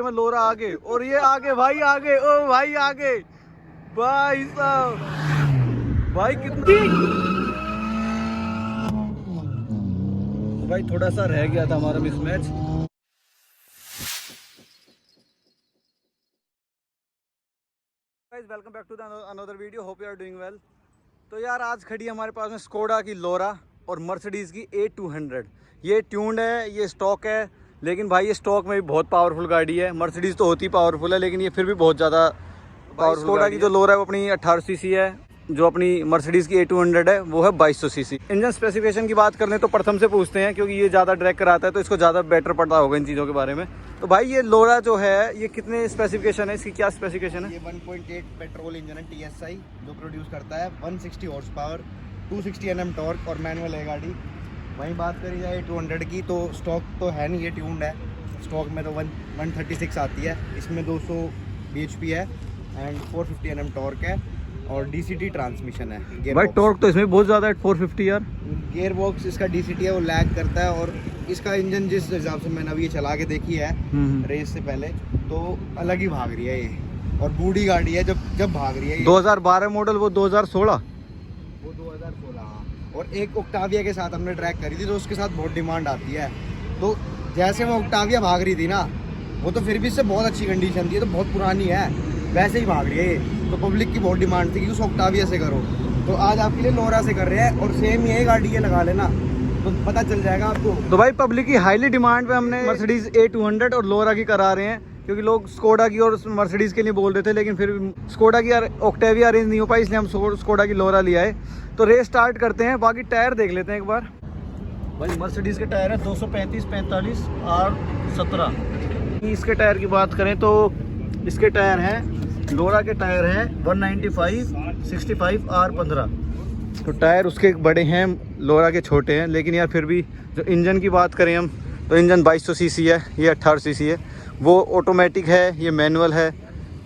में लोरा आगे और ये आगे भाई आगे, ओ भाई आगे भाई साहब, भाई कितना भाई थोड़ा सा रह गया था हमारा mismatch. Guys welcome back to the another video, hope you are doing well. तो यार आज खड़ी है हमारे पास में स्कोडा की लोरा और मर्सिडीज़ की A200। ये ट्यून्ड है, ये स्टॉक है, लेकिन भाई ये स्टॉक में भी बहुत पावरफुल गाड़ी है। मर्सिडीज़ तो होती पावरफुल है, लेकिन ये फिर भी बहुत ज़्यादा पावरफुल। स्कोडा की जो लोरा है वो अपनी 1800 सीसी है, जो अपनी मर्सिडीज़ की A200 है वो है 2200 सीसी। इंजन स्पेसिफिकेशन की बात कर लें तो प्रथम से पूछते हैं, क्योंकि ये ज़्यादा ड्रैग कराता है तो इसको ज़्यादा बेटर पता होगा इन चीज़ों के बारे में। तो भाई ये लोरा जो है ये कितने स्पेसिफिकेशन है, इसकी क्या स्पेसिफिकेशन है? ये 1.8 पेट्रोल इंजन है TSI, जो प्रोड्यूस करता है 160 हॉर्स पावर, 260 Nm टॉर्क और मैनुअल है गाड़ी। वहीं बात करी जाए 200 की तो स्टॉक तो है नहीं, ये ट्यून्ड है। स्टॉक में तो 136 आती है, इसमें 200 bhp है एंड 450 Nm टॉर्क है और DCT ट्रांसमिशन है। भाई टॉर्क तो इसमें बहुत ज़्यादा है, 450 यार। गियर बॉक्स इसका DCT है, वो लैग करता है। और इसका इंजन जिस हिसाब से मैंने अभी ये चला के देखी है रेस से पहले, तो अलग ही भाग रही है ये, और बूढ़ी गाड़ी है जब भाग रही है ये। 2012 मॉडल, वो 2016, वो 2016। और एक ओक्टाविया के साथ हमने ट्रैक करी थी, तो उसके साथ बहुत डिमांड आती है। तो जैसे वो ओक्टाविया भाग रही थी ना, वो तो फिर भी इससे बहुत अच्छी कंडीशन थी, तो बहुत पुरानी है, वैसे ही भाग रही है ये। तो पब्लिक की बहुत डिमांड थी कि उस ओक्टाविया से करो, तो आज आपके लिए लोरा से कर रहे हैं। और सेम ये गाड़ी ये लगा लेना तो पता चल जाएगा आपको। तो भाई पब्लिक की हाईली डिमांड पे हमने मर्सिडीज A200 और लोरा की करा रहे हैं, क्योंकि लोग स्कोडा की और मर्सिडीज के लिए बोल रहे थे, लेकिन फिर स्कोडा की ओक्टाविया अरेंज नहीं हो पाई, इसलिए हम स्कोडा की लोरा लिया है। तो रेस स्टार्ट करते हैं, बाकी टायर देख लेते हैं एक बार। भाई मर्सिडीज के टायर है 235, 45 और 17। इसके टायर की बात करें तो इसके टायर हैं, लोरा के टायर हैं 195, 65 R15। तो टायर उसके बड़े हैं, लोरा के छोटे हैं, लेकिन यार फिर भी जो इंजन की बात करें हम तो इंजन 2200 सीसी है, ये 1800 सीसी है। वो ऑटोमेटिक है, ये मैनुअल है,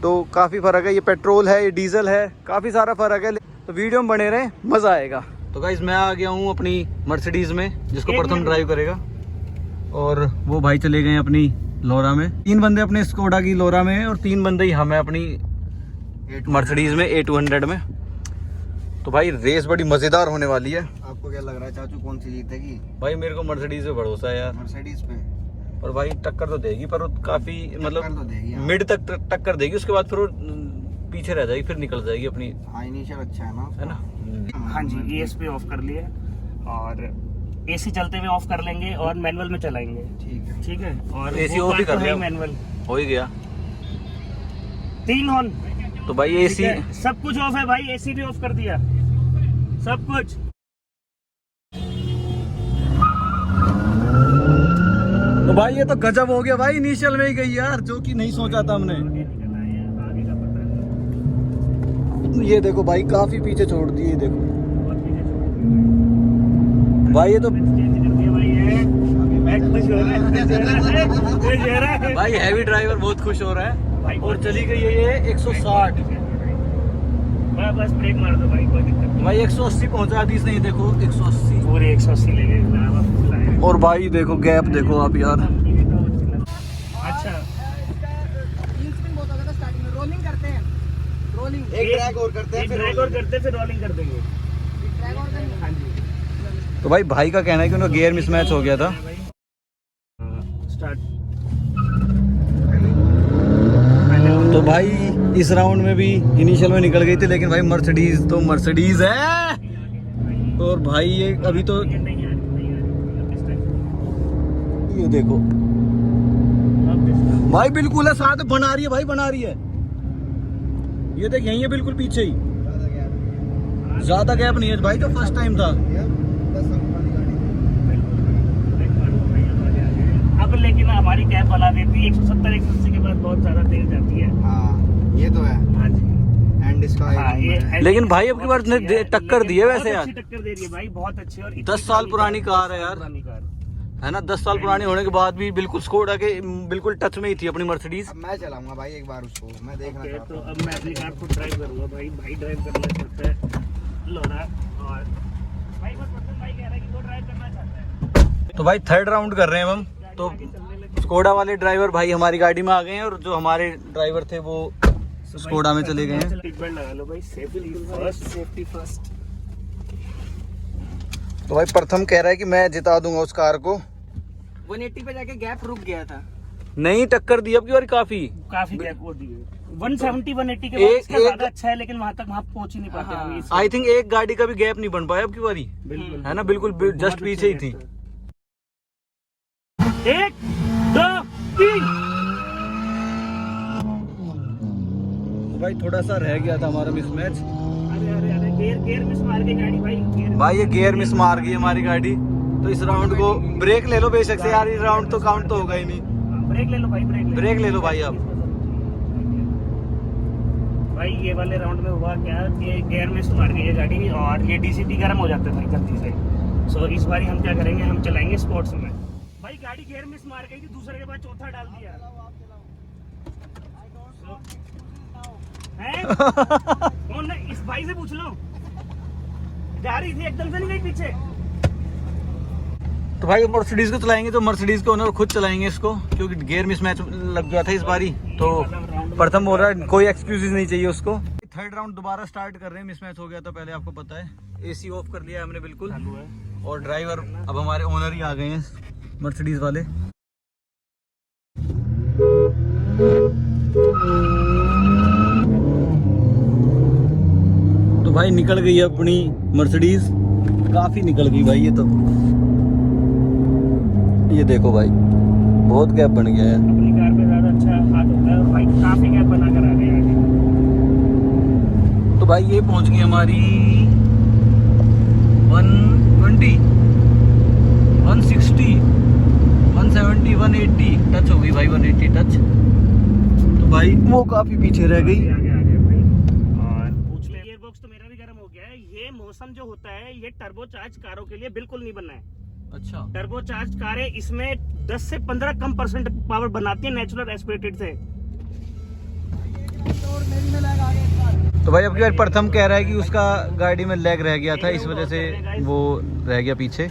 तो काफ़ी फ़र्क है। ये पेट्रोल है, ये डीजल है, काफ़ी सारा फ़र्क है। तो वीडियो में बने रहें, मज़ा आएगा। तो गाइस मैं आ गया हूँ अपनी मर्सिडीज़ में, जिसको प्रथम ड्राइव करेगा, और वो भाई चले गए अपनी लोरा में। 3 बंदे अपने स्कोडा की लोरा में हैं और 3 बंदे ही हमें अपनी मर्सिडीज़ में A200 में। तो भाई रेस बड़ी मज़ेदार होने वाली है। आपको क्या लग रहा है चाचू, कौन सी जीतेगी? भाई मेरे को मर्सिडीज़ पे भरोसा है यार। मर्सिडीज पे? और भाई टक्कर तो देगी, पर वो काफ़ी मतलब तो देगी, हाँ। मिड तक टक्कर देगी, उसके बाद फिर वो पीछे रह जाएगी, फिर निकल जाएगी अपनी। हाँ इनिशियल अच्छा है ना, है ना? हाँ जी, ESP ऑफ कर लिए और AC चलते हुए ऑफ कर लेंगे और मैनुअल में चलाएंगे। ठीक है। और AC ऑफ ही कर लिया, मैनुअल हो ही गया। 3 ऑन। तो भाई AC सब कुछ ऑफ है भाई, AC भी ऑफ कर दिया, सब कुछ। तो भाई ये तो गजब हो गया भाई, इनिशियल में ही गई यार, जो कि नहीं सोचा था हमने। ये देखो भाई काफी पीछे छोड़ दी, ये देखो भाई, ये तो भाई हैवी ड्राइवर बहुत खुश हो रहा है। और चली गई है ये 160। बस ब्रेक मार दो भाई, कोई दिक्कत नहीं। भाई 180 पहुंचा दी इसने, देखो 180, पूरे 180 ले गए। और भाई देखो गैप देखो आप यार। अच्छा रोलिंग करते हैं, रोलिंग एक ड्रैग और करते हैं, फिर रोलिंग कर देंगे। हाँ जी। तो भाई का कहना है कि उनका गियर मिसमैच हो गया था। स्टार्ट। तो भाई इस राउंड में भी इनिशियल में निकल गई थी, लेकिन भाई मर्सिडीज तो मर्सिडीज है। और भाई ये अभी तो ये देखो भाई बिल्कुल है, साथ बना रही है भाई, बना रही है। ये देख यही है बिल्कुल पीछे ही, ज्यादा गैप नहीं है भाई, जो फर्स्ट टाइम था। अब लेकिन हमारी कैब बना देती है 170 180 के बाद, बहुत ज्यादा तेज जाती है। हाँ ये तो है। हाँ जी। एंड इसका लेकिन भाई अब की बार टक्कर दी है वैसे यार, टक्कर दे रही है भाई, बहुत अच्छी। और 10 साल पुरानी कार है यार, है ना? 10 साल पुरानी होने के बाद भी बिल्कुल स्कोडा के बिल्कुल टच में ही थी अपनी मर्सिडीज। अब मैं चलाऊंगा भाई एक बार उसको, मैं देखना चाहता तो अब मैं अपनी कार को ड्राइव करूंगा भाई ड्राइव करना चाहता है लोरा, और भाई बस भाई कह रहा है कि वो ड्राइव करना चाहता है। तो भाई थर्ड राउंड कर रहे हैं हम। तो स्कोडा वाले ड्राइवर भाई हमारी गाड़ी में आ गए हैं और जो हमारे ड्राइवर थे वो स्कोडा में चले गए हैं। सीट बेल्ट लगा लो भाई, सेफ्टी फर्स्ट। तो भाई प्रथम कह रहा है कि मैं जिता दूंगा उस कार को। 180 पे जाके गैप रुक गया था। नहीं टक्कर दी अब की बार काफी गैप वो दी 170 180 के बाद इसका ज्यादा अच्छा है, लेकिन वहां पहुंच ही नहीं पाते हम। आई थिंक एक गाड़ी का भी गैप नहीं बन पाया अब की बारी, बिल्कुल है ना, बिल्कुल जस्ट पीछे ही थी। 1 2 3। भाई थोड़ा सा रह गया था हमारा मिसमैच। अरे गियर मिस मार गई गाड़ी भाई। भाई ये गियर मिस मार गई हमारी गाड़ी, तो इस राउंड को ब्रेक ले लो बेशक से यार, ये राउंड तो काउंट तो होगा ही नहीं। ब्रेक ले लो भाई, ब्रेक ले लो भाई अब। भाई ये वाले राउंड में हुआ क्या कि गियर मिस मार गई है गाड़ी और ये डीसीटी गर्म हो जाता है भाई जल्दी से। सो इस बारी हम क्या करेंगे, हम चलाएंगे स्पोर्ट्स में। भाई गाड़ी गियर मिस मार गई थी, दूसरे के बाद चौथा डाल दिया है। कौन है? इस भाई से पूछ लो, जा रही थी एकदम से नहीं गई पीछे। तो भाई मर्सिडीज को चलाएंगे तो मर्सिडीज के ओनर खुद चलाएंगे इसको, क्योंकि गियर मिसमैच लग गया था इस बारी। तो प्रथम बोल रहा है कोई एक्सक्यूजेज नहीं चाहिए उसको। थर्ड राउंड दोबारा स्टार्ट कर रहे हैं, मिसमैच हो गया था पहले, आपको पता है। एसी ऑफ कर लिया हमने बिल्कुल, और ड्राइवर अब हमारे ओनर ही आ गए हैं मर्सिडीज वाले। तो भाई निकल गई अपनी मर्सिडीज, काफी निकल गई भाई। ये देखो भाई बहुत गैप बन गया है। अपनी कार पे ज्यादा अच्छा हाथ होता है और भाई काफी गैप बना कर आ गए आगे। तो भाई ये पहुंच गई हमारी 120 160 170 180 टच हो गई भाई, 180 टच। तो भाई वो काफी पीछे रह गई। आगे भाई। और पूछ ले, गियर बॉक्स तो मेरा भी गर्म हो गया है। ये मौसम जो होता है ये टर्बोचार्ज कारों के लिए बिल्कुल नहीं बना है। अच्छा, टर्बोचार्ज कारें इसमें 10 से 15 कम % पावर बनाती है नेचुरल एस्पिरेटेड से। तो भाई अब की बार प्रथम कह रहा है कि उसका गाड़ी में लैग रह गया था, इस वजह से वो रह गया पीछे।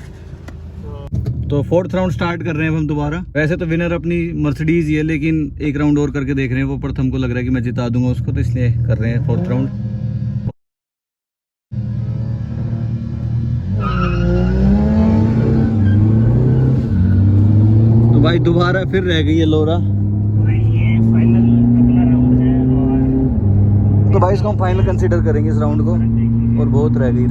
तो फोर्थ राउंड स्टार्ट कर रहे हैं हम दोबारा। वैसे तो विनर अपनी मर्सिडीज ही है, लेकिन एक राउंड और करके देख रहे हैं। वो प्रथम को लग रहा है कि मैं जिता दूंगा उसको, तो इसलिए कर रहे हैं फोर्थ राउंड। तो भाई दोबारा फिर रह गई है लोरा। भाई ये फाइनल अगला राउंड है और तो भाई इसको हम फाइनल कंसीडर करेंगे इस राउंड को। और बहुत रह गई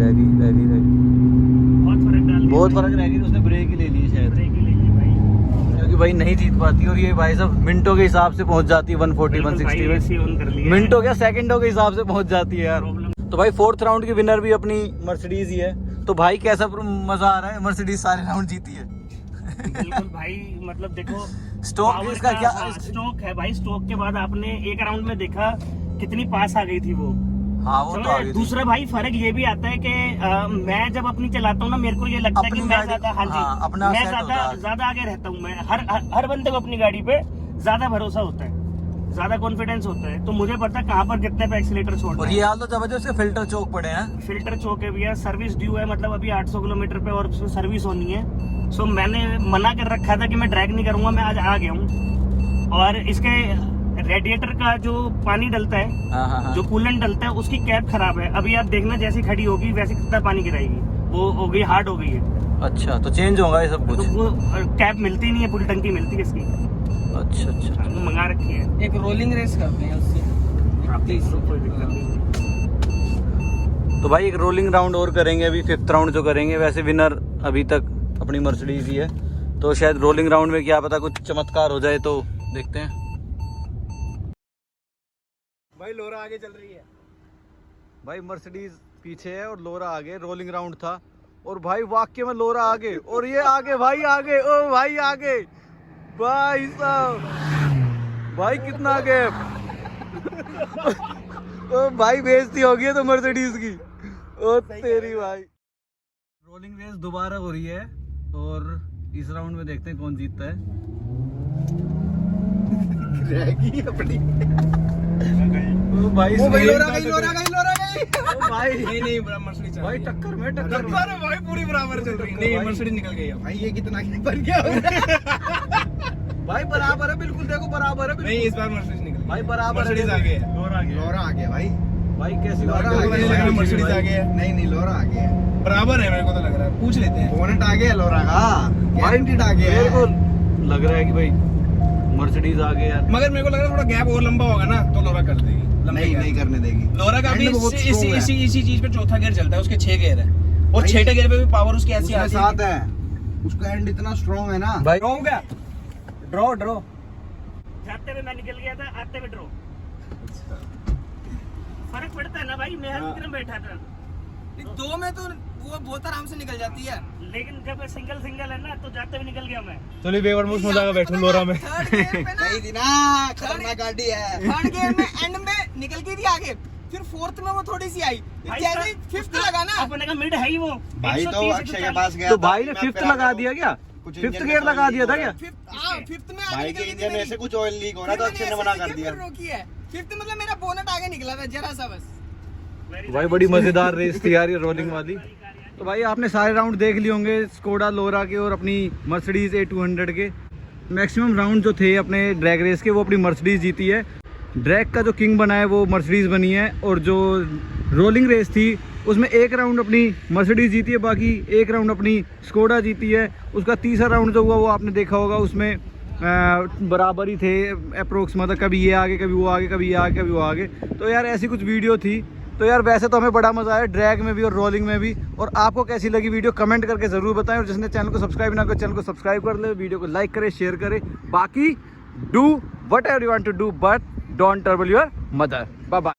बहुत फर्क रह गई। तो उसने ब्रेक ही ले ली शायद, क्योंकि भाई नहीं जीत पाती। और ये भाई सब मिनटों के हिसाब से पहुंच जाती है 140 160 में। मिनटों क्या सेकंडों के हिसाब से पहुंच जाती है यार। तो भाई फोर्थ राउंड की विनर भी अपनी मर्सिडीज ही है। तो भाई कैसा मजा आ रहा है, मर्सिडीज सारे राउंड जीती है। बिल्कुल भाई, मतलब देखो स्टोक इसका क्या स्टोक है भाई। स्टोक के बाद आपने एक राउंड में देखा कितनी पास आ गई थी वो। हाँ वो तो आ गई थी। दूसरा भाई फर्क ये भी आता है कि मैं जब अपनी चलाता हूँ ना, मेरे को ये लगता है कि मैं ज्यादा, हाँ जी, मैं ज्यादा आगे रहता हूँ। मैं हर बंदे को अपनी गाड़ी पे ज्यादा भरोसा होता है, ज्यादा कॉन्फिडेंस होता है। तो मुझे पता है कहाँ पर कितने पे एक्सीलेटर छोड़ना है। ये हाल तो जबरदस्त उसके फिल्टर चौक पड़े हैं। फिल्टर चौक है भैया, सर्विस ड्यू है, मतलब अभी 800 किलोमीटर पे और सर्विस होनी है। सो मैंने मना कर रखा था कि मैं ड्रैग नहीं करूंगा, मैं आज आ गया हूँ। और इसके रेडिएटर का जो पानी डलता है, जो कूलेंट डलता है, उसकी कैप खराब है। अभी आप देखना जैसी खड़ी होगी वैसे कितना पानी गिराएगी, वो हो गई हार्ड हो गई है। अच्छा, तो चेंज होगा ये सब कुछ। तो वो कैप मिलती नहीं है, पूरी टंकी मिलती है इसकी। अच्छा मंगा रखी है। एक रोलिंग रेस करते हैं उससे। कोई दिक्कत नहीं। तो भाई एक रोलिंग राउंड और करेंगे अभी, फिफ्थ राउंड जो करेंगे। वैसे विनर अभी तक अपनी मर्सिडीज ही है, तो शायद रोलिंग राउंड में क्या पता कुछ चमत्कार हो जाए, तो देखते हैं। भाई लोरा आगे चल रही है। भाई मर्सिडीज पीछे है और लोरा आगे। रोलिंग राउंड था और भाई वाकई में लोरा आगे और ये आगे भाई आगे। ओ भाई आगे भाई साहब, भाई कितना गैप। ओ भाई बेइज्जती हो गई है तो मर्सिडीज की। ओ तेरी भाई। रोलिंग रेस दोबारा हो रही है और इस राउंड में देखते हैं कौन जीतता है। रहेगी अपनी। ओ भाई लोरा गई। ओ भाई नहीं मर्सिडीज भाई टक्कर में भाई पूरी बराबर चल रही है। नहीं मर्सिडीज निकल गई है भाई। ये कितना बन गया। भाई बराबर है बिल्कुल, देखो बराबर है नहीं इस बार मर्सिडीज निकल भाई बराबर है, मर्सिडीज आ गया है। लोरा आ गया भाई, भाई कैसी लोरा बात आ है? गया, मर्सिडीज आ गया है। नहीं लोरा आ गया है, बराबर है मेरे को तो लग रहा है, पूछ लेते हैं। बोनेट आ गया लोरा का, गारंटीड आ गया मेरे को है। लग रहा है कि भाई मर्सिडीज आ गया यार। मगर मेरे को लग रहा है थोड़ा गैप और लंबा होगा ना तो लोरा कर देगी। लंबे नहीं gap। नहीं करने देगी। लोरा का भी End बहुत strong है। इसी चीज पे चौथा गियर चलता है, उसके 6 गियर है और भाई, 6 गियर पे भी पावर उसकी ऐसी उसके आती साथ है, उसका एंड इतना स्ट्रॉन्ग है ना भाई हो गया ड्रॉ जाते हुए मैं निकल गया था, आते हुए ड्रॉ। फर्क पड़ता है ना भाई, मैं हर विक्रम बैठा था, 2 में तो वो बहुत आराम से निकल जाती है। लेकिन जब सिंगल है ना तो जाते हुए निकल गया मैं। चलिए बेवर मुझ में जाकर बैठूं लोरा में। थर्ड गियर पे ना नहीं थी ना, खतरनाक गाड़ी है। थर्ड गियर में एंड में निकल गई थी आगे, फिर फोर्थ में वो थोड़ी सी आई, भाई जैसे ही फिफ्थ लगा ना अपने का मिड है ही वो भाई तो 130 अक्षय के 140 पास गया तो था, भाई ने मैं फिफ्थ फिर लगा आता दिया हूँ। क्या? कुछ फिफ्थ इंजन गियर में लगा ऑयल दिया था लीक हो क्या? रहा है। फिफ्थ में आगे भाई निकल के गई थी इंजन में मेरी। से कुछ ऑयल लीक हो रहा था, अक्षय ने मना कर दिया। रोकी है फिफ्थ, मतलब मेरा बोनट आगे निकला था जरा सा बस। भाई बड़ी मजेदार रेस थी यार ये रोलिंग वाली। तो भाई आपने सारे राउंड देख लिए होंगे स्कोडा लोरा के और अपनी मर्सिडीज A200 के। मैक्सिमम राउंड जो थे अपने ड्रैग रेस के वो अपनी मर्सिडीज जीती है। ड्रैग का जो किंग बना है वो मर्सिडीज बनी है, और जो रोलिंग रेस थी उसमें एक राउंड अपनी मर्सिडीज जीती है, बाकी एक राउंड अपनी स्कोडा जीती है। उसका तीसरा राउंड जो हुआ वो आपने देखा होगा, उसमें बराबर ही थे अप्रोक्स, मतलब कभी ये आगे कभी वो आगे, कभी ये आगे कभी वो आगे। तो यार ऐसी कुछ वीडियो थी। तो यार वैसे तो हमें बड़ा मज़ा आया ड्रैग में भी और रोलिंग में भी। और आपको कैसी लगी वीडियो कमेंट करके ज़रूर बताएं, और जिसने चैनल को सब्सक्राइब ना करो चैनल को सब्सक्राइब कर ले, वीडियो को लाइक करें, शेयर करें। बाकी do whatever you want to do but don't trouble your mother. Bye bye.